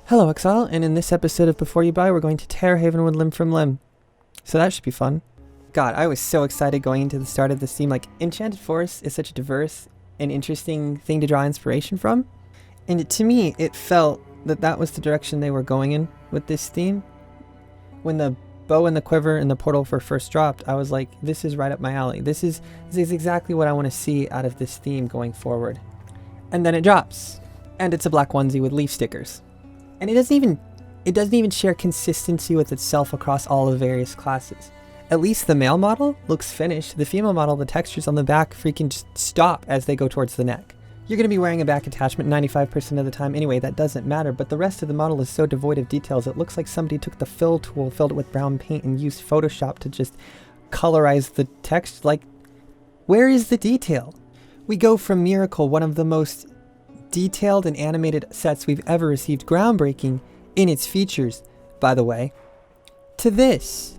Hello Exile, and in this episode of Before You Buy, we're going to tear Havenwood limb from limb. So that should be fun. God, I was so excited going into the start of this theme. Like, Enchanted Forest is such a diverse and interesting thing to draw inspiration from. And to me, it felt that that was the direction they were going in with this theme. When the bow and the quiver and the portal were first dropped, I was like, this is right up my alley. This is exactly what I want to see out of this theme going forward. And then it drops. And it's a black onesie with leaf stickers. And it doesn't even share consistency with itself across all the various classes. At least the male model looks finished. The female model, the textures on the back freaking just stop as they go towards the neck. You're going to be wearing a back attachment 95% of the time anyway, that doesn't matter, but the rest of the model is so devoid of details, it looks like somebody took the fill tool, filled it with brown paint, and used Photoshop to just colorize the text. Like, where is the detail? We go from Miracle, one of the most detailed and animated sets we've ever received, groundbreaking in its features, by the way, to this.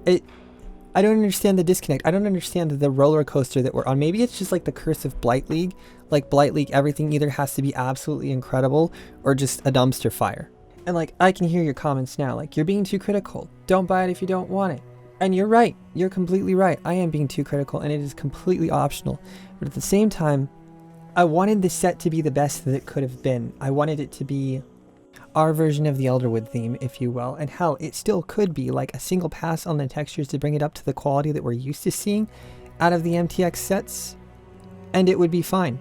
I don't understand the disconnect. I don't understand the roller coaster that we're on. Maybe it's just like the curse of Blight League. Like Blight League, everything either has to be absolutely incredible or just a dumpster fire. And like, I can hear your comments now, like, you're being too critical. Don't buy it if you don't want it. And you're right. You're completely right. I am being too critical, and it is completely optional. But at the same time, I wanted this set to be the best that it could have been. I wanted it to be our version of the Elderwood theme, if you will. And hell, it still could be like a single pass on the textures to bring it up to the quality that we're used to seeing out of the MTX sets, and it would be fine.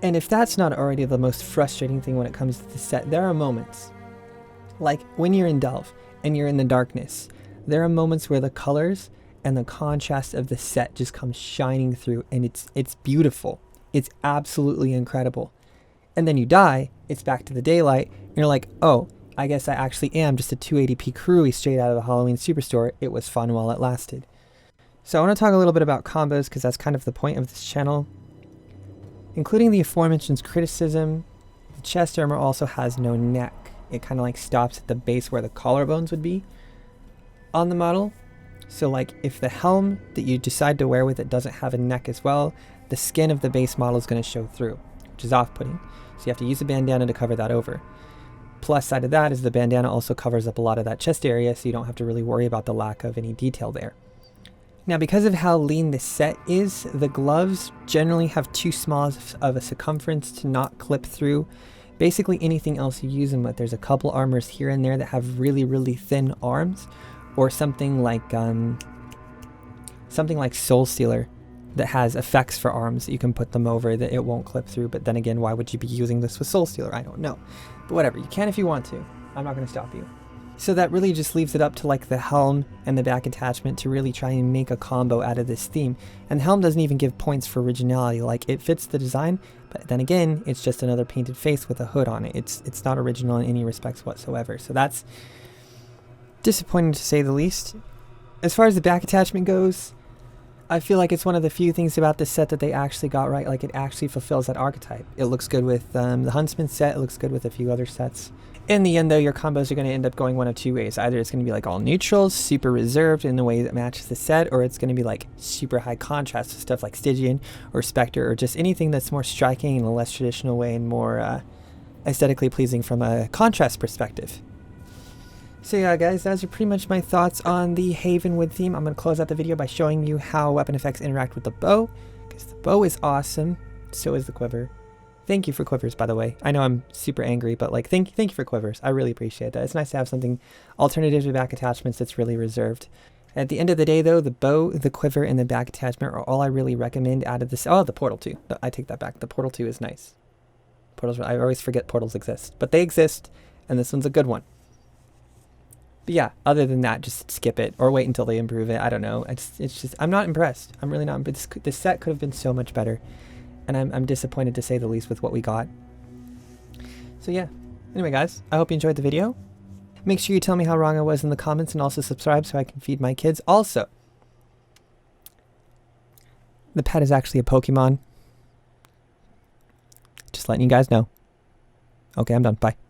And if that's not already the most frustrating thing when it comes to the set, there are moments, like when you're in Delve and you're in the darkness, there are moments where the colors and the contrast of the set just comes shining through, and it's beautiful. It's absolutely incredible. And then you die, it's back to the daylight, and you're like, oh, I guess I actually am just a 280p Crewy straight out of the Halloween Superstore. It was fun while it lasted. So I want to talk a little bit about combos, because that's kind of the point of this channel. Including the aforementioned criticism, the chest armor also has no neck. It kind of like stops at the base where the collarbones would be on the model. So like, if the helm that you decide to wear with it doesn't have a neck as well, the skin of the base model is going to show through, which is off-putting. So you have to use a bandana to cover that over. Plus side of that is the bandana also covers up a lot of that chest area, so you don't have to really worry about the lack of any detail there. Now, because of how lean this set is, the gloves generally have too small of a circumference to not clip through basically anything else you use them with. There's a couple armors here and there that have really, really thin arms, or something like Soul Stealer that has effects for arms that you can put them over that it won't clip through. But then again, why would you be using this with Soul Stealer? I don't know. But whatever, you can if you want to. I'm not going to stop you. So that really just leaves it up to like the helm and the back attachment to really try and make a combo out of this theme. And the helm doesn't even give points for originality. Like, it fits the design, but then again, it's just another painted face with a hood on it. It's not original in any respects whatsoever. So that's disappointing to say the least. As far as the back attachment goes, I feel like it's one of the few things about this set that they actually got right. Like, it actually fulfills that archetype. It looks good with the Huntsman set. It looks good with a few other sets. In the end, though, your combos are going to end up going one of two ways. Either it's going to be like all neutrals, super reserved in the way that matches the set, or it's going to be like super high contrast stuff like Stygian or Spectre, or just anything that's more striking in a less traditional way and more aesthetically pleasing from a contrast perspective. So yeah, guys, those are pretty much my thoughts on the Havenwood theme. I'm going to close out the video by showing you how weapon effects interact with the bow, because the bow is awesome. So is the quiver. Thank you for quivers, by the way. I know I'm super angry, but like, thank you for quivers. I really appreciate that. It's nice to have something alternative to back attachments that's really reserved. At the end of the day, though, the bow, the quiver, and the back attachment are all I really recommend out of this. Oh, the portal too. I take that back. The portal too is nice. Portals. I always forget portals exist, but they exist, and this one's a good one. But yeah, other than that, just skip it or wait until they improve it. I don't know. It's just, I'm not impressed. I'm really not. But this set could have been so much better. And I'm disappointed to say the least with what we got. So yeah. Anyway, guys, I hope you enjoyed the video. Make sure you tell me how wrong I was in the comments, and also subscribe so I can feed my kids. Also, the pet is actually a Pokemon. Just letting you guys know. Okay, I'm done. Bye.